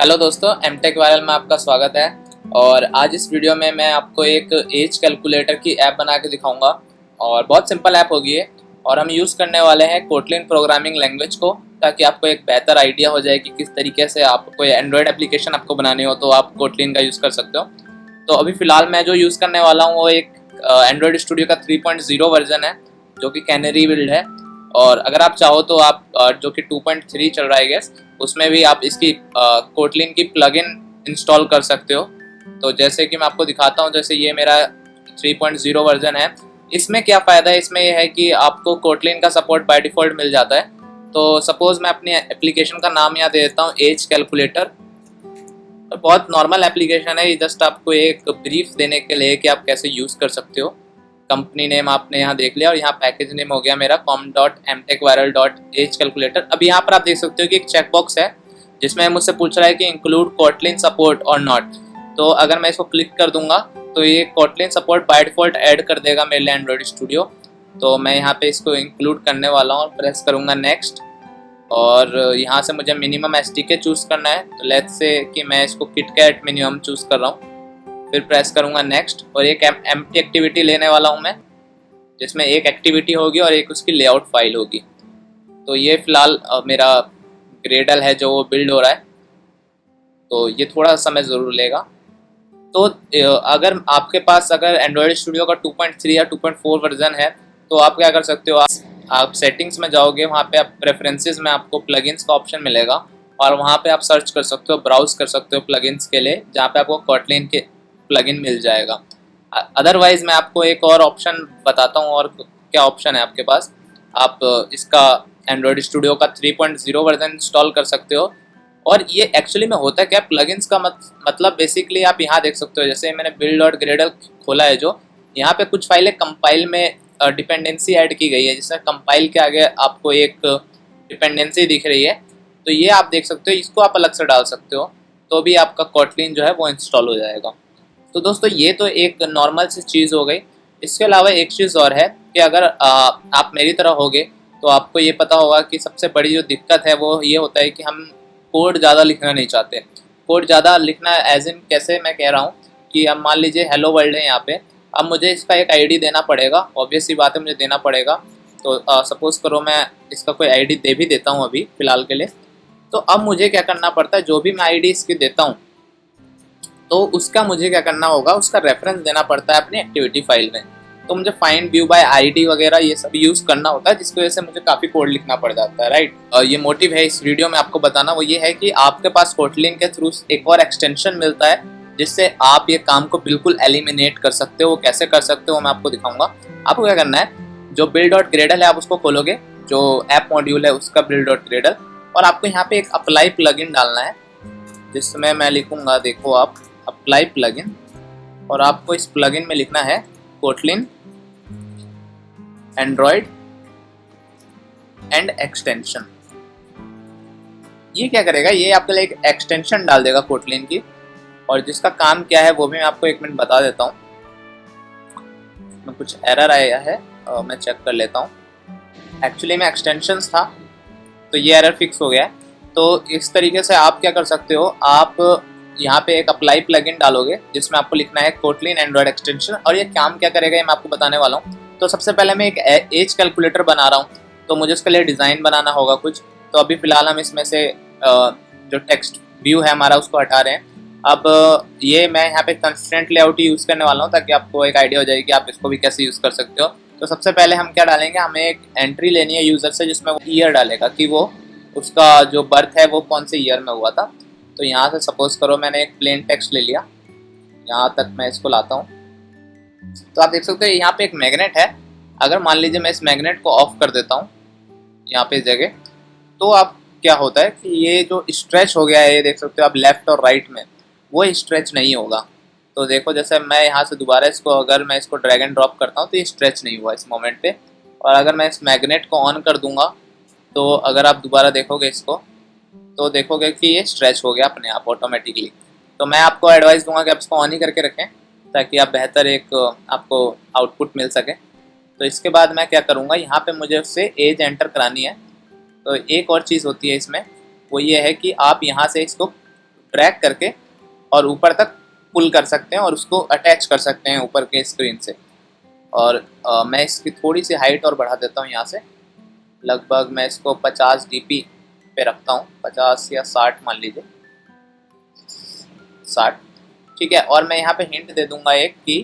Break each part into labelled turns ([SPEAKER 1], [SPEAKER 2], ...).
[SPEAKER 1] Hello दोस्तों, MTech viral में आपका स्वागत है। और आज इस वीडियो में मैं आपको एक एज कैलकुलेटर की ऐप बना के दिखाऊंगा। और बहुत सिंपल ऐप होगी ये। और हम यूज़ करने वाले हैं कोटलिन प्रोग्रामिंग लैंग्वेज को, ताकि आपको एक बेहतर आइडिया हो जाए कि किस तरीके से आप कोई एंड्रॉयड एप्लीकेशन आपको बनानी हो तो आप कोटलिन का यूज़ कर सकते हो। तो अभी फ़िलहाल मैं जो यूज़ करने वाला हूँ वो एक एंड्रॉयड स्टूडियो का 3.0 वर्जन है, जो कि कैनरी बिल्ड है। और अगर आप चाहो तो आप जो कि 2.3 चल रहा है गैस, उसमें भी आप इसकी कोटलिन की प्लगइन इंस्टॉल कर सकते हो। तो जैसे कि मैं आपको दिखाता हूँ, जैसे ये मेरा 3.0 वर्जन है। इसमें क्या फ़ायदा है, इसमें यह है कि आपको कोटलिन का सपोर्ट बाय डिफ़ॉल्ट मिल जाता है। तो सपोज़ मैं अपनी एप्लीकेशन का नाम यहाँ दे देता हूँ, एज कैलकुलेटर। बहुत नॉर्मल एप्लीकेशन है, ये जस्ट आपको एक ब्रीफ देने के लिए कि आप कैसे यूज़ कर सकते हो। कंपनी नेम आपने यहाँ देख लिया और यहाँ पैकेज नेम हो गया मेरा com.mtechviral.age-calculator। अब यहाँ पर आप देख सकते हो कि एक चेकबॉक्स है जिसमें मुझसे पूछ रहा है कि इंक्लूड कोटलिन सपोर्ट और नॉट। तो अगर मैं इसको क्लिक कर दूंगा तो ये Kotlin support by default add कर देगा मेरे लिए एंड्रॉयड स्टूडियो। तो मैं यहाँ पे इसको इंक्लूड करने वाला हूँ और प्रेस करूँगा नेक्स्ट। और यहाँ से मुझे मिनिमम एसटीके चूज़ करना है, तो लेट्स से कि मैं इसको किटकैट मिनिमम चूज़ कर रहा हूँ। फिर प्रेस करूँगा नेक्स्ट और एक एम्प्टी एक्टिविटी लेने वाला हूँ मैं, जिसमें एक एक्टिविटी होगी और एक उसकी लेआउट फाइल होगी। तो ये फ़िलहाल मेरा ग्रेडल है जो वो बिल्ड हो रहा है, तो ये थोड़ा समय ज़रूर लेगा। तो अगर आपके पास अगर एंड्रॉयड स्टूडियो का 2.3 या 2.4 वर्जन है तो आप क्या कर सकते हो, आप सेटिंग्स में जाओगे, वहाँ पे आप प्रेफरेंसेस में आपको प्लगइन्स का ऑप्शन मिलेगा और वहाँ पे आप सर्च कर सकते हो, ब्राउज कर सकते हो प्लगइन्स के लिए, जहाँ पे आपको कोटलिन के प्लगइन मिल जाएगा। अदरवाइज़ मैं आपको एक और ऑप्शन बताता हूँ। और क्या ऑप्शन है आपके पास, आप इसका एंड्रॉयड स्टूडियो का 3.0 वर्जन इंस्टॉल कर सकते हो। और ये एक्चुअली में होता क्या, प्लगइन्स का मतलब बेसिकली आप यहाँ देख सकते हो, जैसे मैंने बिल्ड और ग्रेडल खोला है, जो यहाँ पे कुछ फाइलें कंपाइल में डिपेंडेंसी ऐड की गई है, जिसमें कंपाइल के आगे आपको एक डिपेंडेंसी दिख रही है। तो ये आप देख सकते हो, इसको आप अलग से डाल सकते हो, तो भी आपका कोटलिन जो है वो इंस्टॉल हो जाएगा। तो दोस्तों ये तो एक नॉर्मल सी चीज़ हो गई। इसके अलावा एक चीज़ और है कि अगर आप मेरी तरह होगे तो आपको ये पता होगा कि सबसे बड़ी जो दिक्कत है वो ये होता है कि हम कोड ज़्यादा लिखना नहीं चाहते। कोड ज़्यादा लिखना एज इन कैसे, मैं कह रहा हूँ कि अब मान लीजिए हेलो वर्ल्ड है यहाँ पे, अब मुझे इसका एक आईडी देना पड़ेगा, ऑब्वियस सी बात है मुझे देना पड़ेगा। तो सपोज़ करो मैं इसका कोई आईडी दे भी देता हूँ अभी फ़िलहाल के लिए। तो अब मुझे क्या करना पड़ता है, जो भी मैं आईडी इसकी देता हूँ तो उसका मुझे क्या करना होगा, उसका रेफरेंस देना पड़ता है अपनी एक्टिविटी फाइल में। तो मुझे फाइंड व्यू बाय आईडी वगैरह ये सब यूज़ करना होता है, जिसकी वजह से मुझे काफ़ी कोड लिखना पड़ जाता है, राइट। ये मोटिव है इस वीडियो में आपको बताना, वो ये है कि आपके पास कोटलिन के थ्रू एक और एक्सटेंशन मिलता है जिससे आप ये काम को बिल्कुल एलिमिनेट कर सकते हो। वो कैसे कर सकते हो मैं आपको दिखाऊंगा। आपको क्या करना है, जो बिल्ड डॉट ग्रेडल है आप उसको खोलोगे, जो ऐप मॉड्यूल है उसका बिल्ड डॉट ग्रेडल, और आपको यहाँ पे एक अप्लाई प्लगइन डालना है, जिसमें मैं लिखूंगा, देखो आप अप्लाई प्लगइन, और आपको इस प्लगइन में लिखना है कोटलिन एंड्रॉयड एंड एक्सटेंशन। ये क्या करेगा, ये आपके लिए एक एक्सटेंशन डाल देगा कोटलिन की, और जिसका काम क्या है वो भी मैं आपको एक मिनट बता देता हूँ। मैं कुछ एरर आया है, मैं चेक कर लेता हूँ। एक्चुअली में एक्सटेंशंस था तो ये एरर फिक्स हो गया है। तो इस तरीके से आप क्या कर सकते हो, आप यहाँ पे एक अप्लाई प्लगइन डालोगे जिसमें आपको लिखना है कोटलिन एंड्रॉयड एक्सटेंशन, और ये काम क्या करेगा ये मैं आपको बताने वाला हूँ। तो सबसे पहले मैं एक एज कैलकुलेटर बना रहा हूँ, तो मुझे उसके लिए डिज़ाइन बनाना होगा कुछ। तो अभी फ़िलहाल हम इसमें से जो टेक्स्ट व्यू है हमारा उसको हटा रहे हैं। अब ये मैं यहाँ पे कंस्ट्रेंट लेआउट यूज़ करने वाला हूँ, ताकि आपको एक आइडिया हो जाए कि आप इसको भी कैसे यूज़ कर सकते हो। तो सबसे पहले हम क्या डालेंगे, हमें एक एंट्री लेनी है यूज़र से, जिसमें वो ईयर डालेगा कि वो उसका जो बर्थ है वो कौन से ईयर में हुआ था। तो यहाँ से सपोज़ करो मैंने एक प्लेन टेक्स्ट ले लिया, यहाँ तक मैं इसको लाता हूँ। तो आप देख सकते हो यहाँ पे एक मैग्नेट है। अगर मान लीजिए मैं इस मैग्नेट को ऑफ कर देता हूँ यहाँ पे इस जगह, तो आप क्या होता है कि ये जो स्ट्रेच हो गया है, ये देख सकते हो आप लेफ़्ट और राइट में, वो स्ट्रेच नहीं होगा। तो देखो जैसे मैं यहाँ से दोबारा इसको, अगर मैं इसको ड्रैग एंड ड्रॉप करता हूँ तो ये स्ट्रेच नहीं हुआ इस मोमेंट पे। और अगर मैं इस मैग्नेट को ऑन कर दूंगा, तो अगर आप दोबारा देखोगे इसको, तो देखोगे कि ये स्ट्रेच हो गया अपने आप ऑटोमेटिकली। तो मैं आपको एडवाइस दूंगा कि आप इसको ऑन ही करके रखें, ताकि आप बेहतर एक आपको आउटपुट मिल सके। तो इसके बाद मैं क्या करूँगा, यहाँ पे मुझे उससे एज एंटर करानी है। तो एक और चीज़ होती है इसमें, वो ये है कि आप यहाँ से इसको ड्रैग करके और ऊपर तक पुल कर सकते हैं और उसको अटैच कर सकते हैं ऊपर के स्क्रीन से। और मैं इसकी थोड़ी सी हाइट और बढ़ा देता हूँ यहाँ से, लगभग मैं इसको 50 dp पे रखता हूँ, 50 या 60 मान लीजिए, 60, ठीक है। और मैं यहाँ पे हिंट दे दूंगा एक कि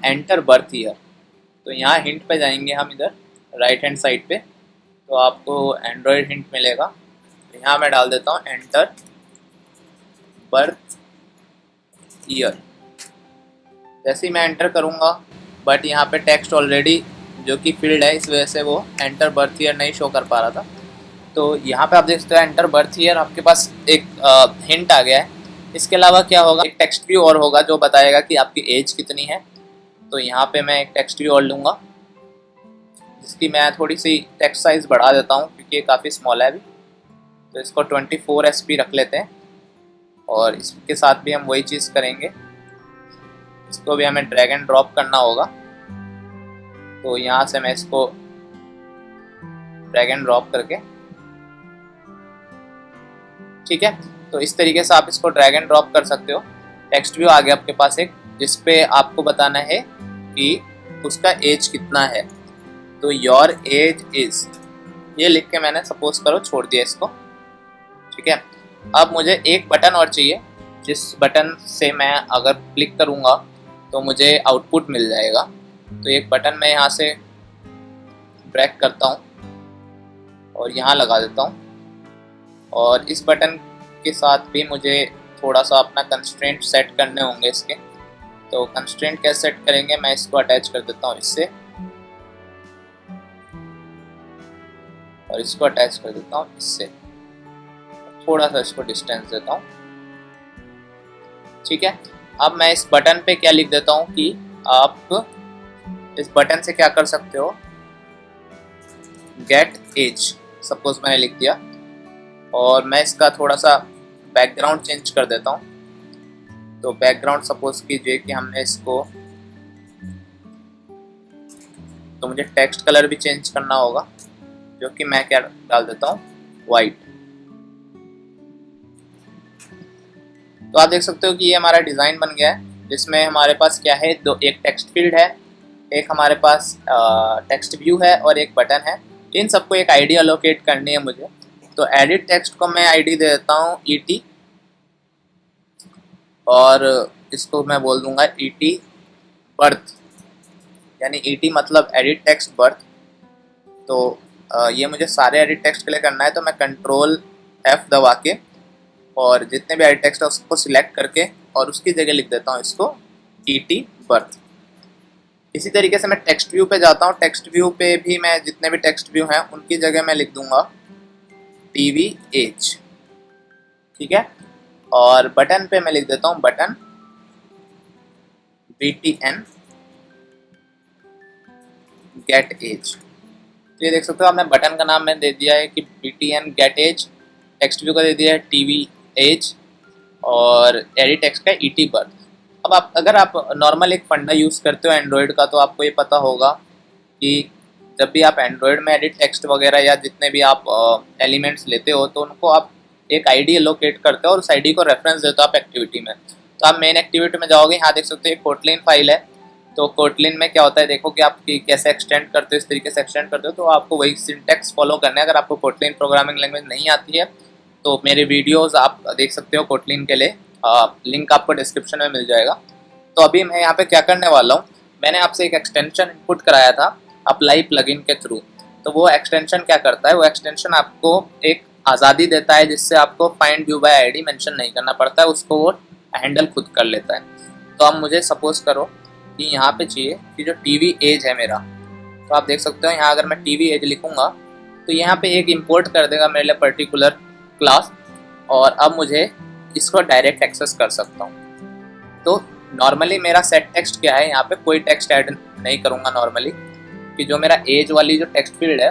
[SPEAKER 1] एंटर बर्थ ईयर। तो यहाँ हिंट पे जाएंगे हम इधर राइट हैंड साइड पे, तो आपको एंड्रॉयड हिंट मिलेगा। यहाँ मैं डाल देता हूँ एंटर बर्थ ईयर। जैसे ही मैं एंटर करूँगा, बट यहाँ पे टेक्स्ट ऑलरेडी जो कि फील्ड है, इस वजह से वो एंटर बर्थ ईयर नहीं शो कर पा रहा था। तो यहाँ पे आप देख सकते हो एंटर बर्थ ईयर, आपके पास एक हिंट आ गया है। इसके अलावा क्या होगा, एक टेक्स्ट व्यू और होगा जो बताएगा कि आपकी एज कितनी है। तो यहाँ पे मैं एक टेक्स्ट व्यू और लूँगा, जिसकी मैं थोड़ी सी टेक्स्ट साइज़ बढ़ा देता हूँ क्योंकि ये काफ़ी स्मॉल है अभी। तो इसको 24 SP रख लेते हैं और इसके साथ भी हम वही चीज़ करेंगे, इसको भी हमें ड्रैग एंड ड्रॉप करना होगा। तो यहाँ से मैं इसको ड्रैग एंड ड्रॉप करके, ठीक है। तो इस तरीके से आप इसको ड्रैग एंड ड्रॉप कर सकते हो। टेक्स्ट व्यू आ गया आपके पास एक, जिसपे आपको बताना है कि उसका एज कितना है। तो योर एज इज, ये लिख के मैंने सपोज करो छोड़ दिया इसको, ठीक है। अब मुझे एक बटन और चाहिए, जिस बटन से मैं अगर क्लिक करूँगा तो मुझे आउटपुट मिल जाएगा। तो एक बटन मैं यहाँ से ड्रैग करता हूँ और यहाँ लगा देता हूँ, और इस बटन के साथ भी मुझे थोड़ा सा अपना कंस्ट्रेंट सेट करने होंगे इसके। तो कंस्ट्रेंट कैसे सेट करेंगे, मैं इसको अटैच कर देता हूँ इससे और इसको अटैच कर देता हूँ इससे, थोड़ा सा इसको डिस्टेंस देता हूँ, ठीक है। अब मैं इस बटन पे क्या लिख देता हूँ कि आप इस बटन से क्या कर सकते हो, गेट एज सपोज मैंने लिख दिया, और मैं इसका थोड़ा सा बैकग्राउंड चेंज कर देता हूँ। तो बैकग्राउंड सपोज कीजिए कि हमने इसको, तो मुझे टेक्स्ट कलर भी चेंज करना होगा, जो कि मैं क्या डाल देता हूँ, वाइट। तो आप देख सकते हो कि ये हमारा डिज़ाइन बन गया है, जिसमें हमारे पास क्या है, दो, एक टेक्स्ट फील्ड है, एक हमारे पास टेक्स्ट व्यू है और एक बटन है। इन सबको एक आईडी अलोकेट करनी है मुझे। तो एडिट टेक्स्ट को मैं आईडी दे देता हूँ ET, और इसको मैं बोल दूंगा ET बर्थ, यानी ET मतलब एडिट टेक्स्ट बर्थ। तो ये मुझे सारे एडिट टेक्स्ट के लिए करना है, तो मैं Ctrl+F दबा के और जितने भी एडिट टेक्स्ट है उसको सिलेक्ट करके और उसकी जगह लिख देता हूँ इसको ET बर्थ। इसी तरीके से मैं टेक्स्ट व्यू पे जाता हूँ। टेक्स्ट व्यू पे भी मैं जितने भी टेक्स्ट व्यू हैं उनकी जगह मैं लिख दूंगा TV एज, ठीक है। और बटन पे मैं लिख देता हूँ बटन BTN गेट एज। तो ये देख सकते हो, आपने बटन का नाम मैंने दे दिया है कि BTN get as, text view का दे दिया है TV एज, और एडिट टेक्स्ट का ET बर्थ। अब आप अगर आप नॉर्मल एक फंडा यूज़ करते हो एंड्रॉयड का, तो आपको ये पता होगा कि जब भी आप एंड्रॉयड में एडिट टेक्स्ट वगैरह या जितने भी आप एलिमेंट्स लेते हो, तो उनको आप एक आईडी एलोकेट करते हो और उस आईडी को रेफरेंस देते हो आप एक्टिविटी में। तो आप मेन एक्टिविटी में जाओगे, यहाँ देख सकते हो एक कोटलिन फाइल है। तो कोटलिन में क्या होता है, देखो कि आप कैसे एक्सटेंड करते हो, इस तरीके से एक्सटेंड करते हो। तो आपको वही सिंटेक्स फॉलो करना है। अगर आपको कोटलिन प्रोग्रामिंग लैंग्वेज नहीं आती है तो मेरे वीडियोज़ आप देख सकते हो कोटलिन के लिए, लिंक आपको डिस्क्रिप्शन में मिल जाएगा। तो अभी मैं यहाँ पे क्या करने वाला हूँ, मैंने आपसे एक एक्सटेंशन इनपुट कराया था अप्लाई प्लगइन के थ्रू। तो वो एक्सटेंशन क्या करता है, वो एक्सटेंशन आपको एक आज़ादी देता है, जिससे आपको find view bye ID mention नहीं करना पड़ता है, उसको वो हैंडल खुद कर लेता है। तो अब मुझे सपोज करो कि यहाँ पे चाहिए कि जो TV एज है मेरा, तो आप देख सकते हो यहाँ अगर मैं TV एज लिखूँगा तो यहाँ पे एक इंपोर्ट कर देगा मेरे लिए पर्टिकुलर क्लास, और अब मुझे इसको डायरेक्ट एक्सेस कर सकता हूँ। तो नॉर्मली मेरा सेट टेक्स्ट क्या है, यहाँ पे कोई टेक्स्ट ऐड नहीं करूँगा नॉर्मली, कि जो मेरा एज वाली जो टेक्स्ट फील्ड है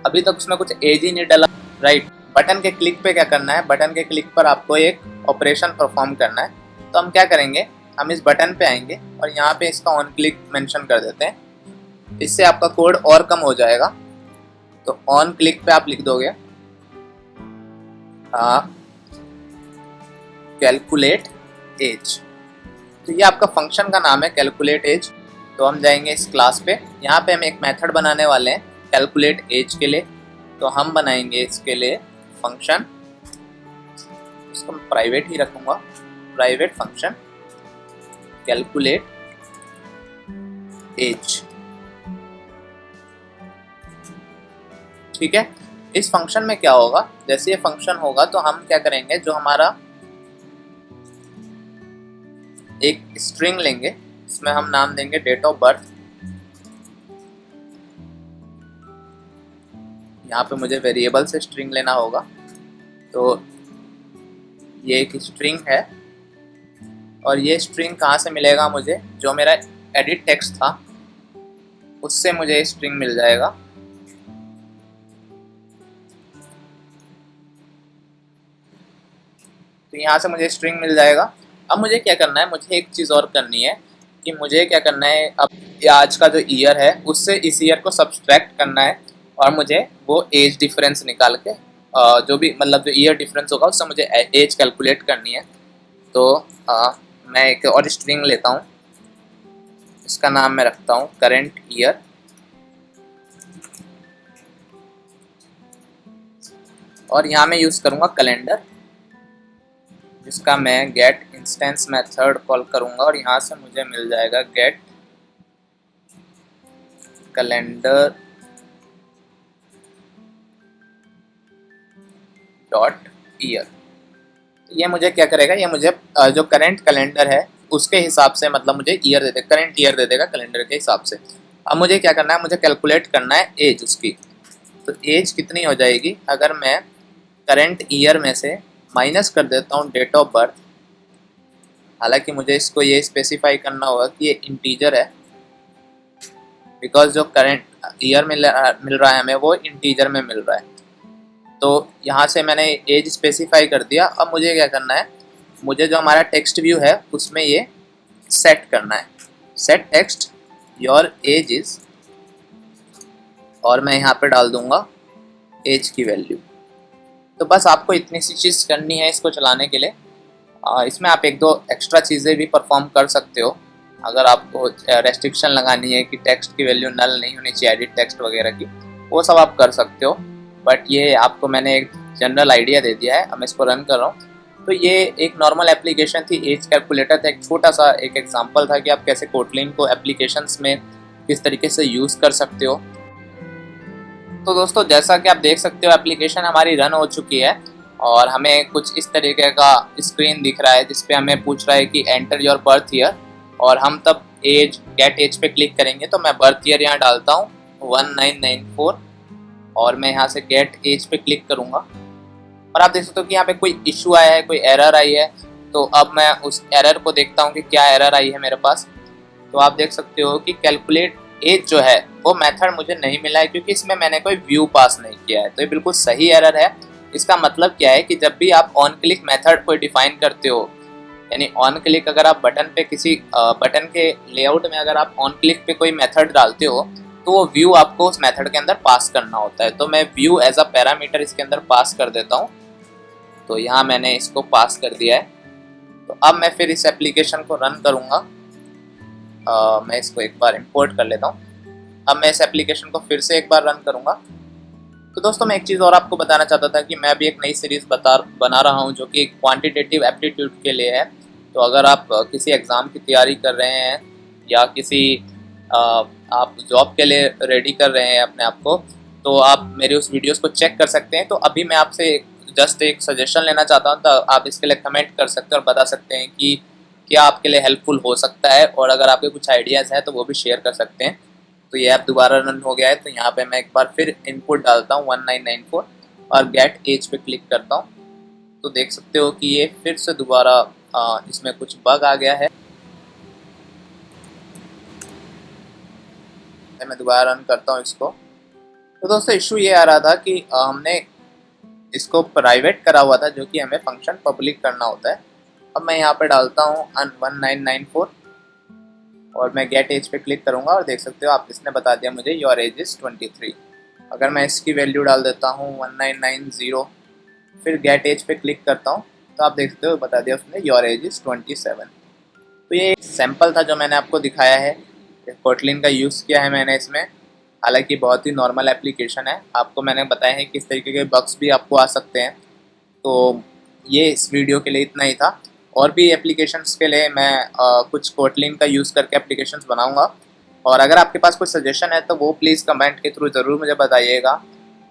[SPEAKER 1] अभी तक उसमें कुछ एज ही नहीं डला, राइट। बटन के क्लिक पे क्या करना है, बटन के क्लिक पर आपको एक ऑपरेशन परफॉर्म करना है। तो हम क्या करेंगे, हम इस बटन पे आएंगे और यहाँ पे इसका ऑन क्लिक मेंशन कर देते हैं, इससे आपका कोड और कम हो जाएगा। तो ऑन क्लिक पे आप लिख दोगे कैलकुलेट एज। तो ये आपका फंक्शन का नाम है कैलकुलेट एज। तो हम जाएंगे इस क्लास पे, यहाँ पे हम एक मेथड बनाने वाले हैं कैलकुलेट एज के लिए। तो हम बनाएंगे इसके लिए फंक्शन, इसको मैं प्राइवेट ही रखूँगा, प्राइवेट फंक्शन कैलकुलेट एज। ठीक है, इस फंक्शन में क्या होगा, जैसे ये फंक्शन होगा तो हम क्या करेंगे, जो हमारा एक स्ट्रिंग लेंगे, इसमें हम नाम देंगे डेट ऑफ बर्थ। यहाँ पे मुझे वेरिएबल से स्ट्रिंग लेना होगा, तो ये एक स्ट्रिंग है। और ये स्ट्रिंग कहाँ से मिलेगा मुझे, जो मेरा एडिट टेक्स्ट था उससे मुझे स्ट्रिंग मिल जाएगा। तो यहाँ से मुझे स्ट्रिंग मिल जाएगा। अब मुझे क्या करना है, मुझे एक चीज़ और करनी है कि मुझे क्या करना है, अब आज का जो ईयर है उससे इस ईयर को सब्सट्रैक्ट करना है और मुझे वो एज डिफरेंस निकाल के जो भी मतलब जो ईयर डिफरेंस होगा उससे मुझे एज कैलकुलेट करनी है। तो मैं एक और स्ट्रिंग लेता हूँ, इसका नाम मैं रखता हूँ करेंट ईयर। और यहाँ मैं यूज़ करूँगा कैलेंडर, जिसका मैं गेट इंस्टेंस मेथड कॉल करूँगा और यहाँ से मुझे मिल जाएगा गेट कैलेंडर डॉट ईयर। ये मुझे क्या करेगा, ये मुझे जो करंट कैलेंडर है उसके हिसाब से मतलब मुझे ईयर दे देगा, करंट ईयर दे देगा कैलेंडर के हिसाब से। अब मुझे क्या करना है, मुझे कैलकुलेट करना है एज उसकी। तो एज कितनी हो जाएगी, अगर मैं करंट ईयर में से माइनस कर देता हूँ डेट ऑफ बर्थ, हालांकि मुझे इसको ये स्पेसिफाई करना होगा कि ये इंटीजर है, बिकॉज जो करंट ईयर मिल रहा है हमें वो इंटीजर में मिल रहा है। तो यहाँ से मैंने एज स्पेसिफाई कर दिया। अब मुझे क्या करना है, मुझे जो हमारा टेक्स्ट व्यू है उसमें ये सेट करना है, set text your age is, और मैं यहाँ पे डाल दूँगा एज की वैल्यू। तो बस आपको इतनी सी चीज़ करनी है इसको चलाने के लिए। इसमें आप एक दो एक्स्ट्रा चीज़ें भी परफॉर्म कर सकते हो, अगर आपको रेस्ट्रिक्शन लगानी है कि टेक्स्ट की वैल्यू नल नहीं होनी चाहिए, एडिट टेक्स्ट वगैरह की, वो सब आप कर सकते हो। बट ये आपको मैंने एक जनरल आइडिया दे दिया है। अब मैं इसको रन कर रहा हूँ। तो ये एक नॉर्मल एप्लीकेशन थी, एज कैलकुलेटर था, एक छोटा सा एक एग्जांपल था कि आप कैसे कोटलिन को एप्लीकेशंस में किस तरीके से यूज़ कर सकते हो। तो दोस्तों जैसा कि आप देख सकते हो एप्लीकेशन हमारी रन हो चुकी है और हमें कुछ इस तरीके का स्क्रीन दिख रहा है, जिसपे हमें पूछ रहा है कि एंटर योर बर्थ ईयर, और हम तब एज गेट एज पे क्लिक करेंगे। तो मैं बर्थ ईयर यहाँ डालता हूँ 1994 और मैं यहाँ से गेट एज पे क्लिक करूँगा और आप देख सकते हो कि यहाँ पे कोई इशू आया है, कोई एरर आई है। तो अब मैं उस एरर को देखता हूँ कि क्या एरर आई है मेरे पास। तो आप देख सकते हो कि कैलकुलेट एज जो है वो मेथड मुझे नहीं मिला है, क्योंकि इसमें मैंने कोई व्यू पास नहीं किया है। तो ये बिल्कुल सही एरर है। इसका मतलब क्या है कि जब भी आप ऑन क्लिक मेथड को डिफाइन करते हो, यानी ऑन क्लिक अगर आप बटन पे किसी बटन के लेआउट में अगर आप ऑन क्लिक पे कोई मेथड डालते हो तो वो व्यू आपको उस मेथड के अंदर पास करना होता है। तो मैं व्यू एज अ पैरामीटर इसके अंदर पास कर देता हूँ। तो यहाँ मैंने इसको पास कर दिया है। तो अब मैं फिर इस एप्लीकेशन को रन करूँगा। मैं इसको एक बार इंपोर्ट कर लेता हूँ। अब मैं इस एप्लीकेशन को फिर से एक बार रन करूँगा। तो दोस्तों मैं एक चीज़ और आपको बताना चाहता था कि मैं अभी एक नई सीरीज़ बना रहा हूँ जो कि क्वांटिटेटिव एप्टीट्यूड के लिए है। तो अगर आप किसी एग्ज़ाम की तैयारी कर रहे हैं या किसी आप जॉब के लिए रेडी कर रहे हैं अपने आप को, तो आप मेरे उस वीडियोस को चेक कर सकते हैं। तो अभी मैं आपसे जस्ट एक सजेशन लेना चाहता हूँ, तो आप इसके लिए कमेंट कर सकते हैं और बता सकते हैं कि क्या आपके लिए हेल्पफुल हो सकता है, और अगर आपके कुछ आइडियाज़ हैं तो वो भी शेयर कर सकते हैं। तो ये ऐप दोबारा रन हो गया है। तो यहाँ पे मैं एक बार फिर इनपुट डालता हूँ 1994 और गेट एज पे क्लिक करता हूँ। तो देख सकते हो कि ये फिर से दोबारा इसमें कुछ बग आ गया है। मैं दोबारा रन करता हूँ इसको। तो दोस्तों इशू ये आ रहा था कि हमने इसको प्राइवेट करा हुआ था, जो कि हमें फंक्शन पब्लिक करना होता है। अब मैं यहाँ पे डालता हूँ 1994 और मैं गेट एज पे क्लिक करूँगा और देख सकते हो आप इसने बता दिया मुझे योर एज इज़ 23। अगर मैं इसकी वैल्यू डाल देता हूँ 1990, फिर गेट एज पे क्लिक करता हूँ तो आप देख सकते हो बता दिया उसने योर एज इज़ 27। तो ये एक सैम्पल था जो मैंने आपको दिखाया है, कोटलिन का यूज़ किया है मैंने इसमें। हालांकि बहुत ही नॉर्मल एप्लीकेशन है, आपको मैंने बताया है किस तरीके के बग्स भी आपको आ सकते हैं। तो ये इस वीडियो के लिए इतना ही था। और भी एप्लीकेशंस के लिए मैं कुछ कोटलिन का यूज़ करके एप्लीकेशंस बनाऊंगा। और अगर आपके पास कोई सजेशन है तो वो प्लीज़ कमेंट के थ्रू ज़रूर मुझे बताइएगा।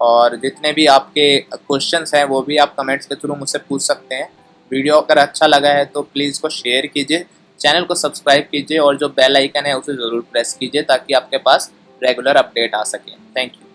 [SPEAKER 1] और जितने भी आपके क्वेश्चंस हैं वो भी आप कमेंट्स के थ्रू मुझसे पूछ सकते हैं। वीडियो अगर अच्छा लगा है तो प्लीज़ इसको शेयर कीजिए, चैनल को सब्सक्राइब कीजिए और जो बेल आइकन है उसे ज़रूर प्रेस कीजिए ताकि आपके पास रेगुलर अपडेट आ सके। Thank you.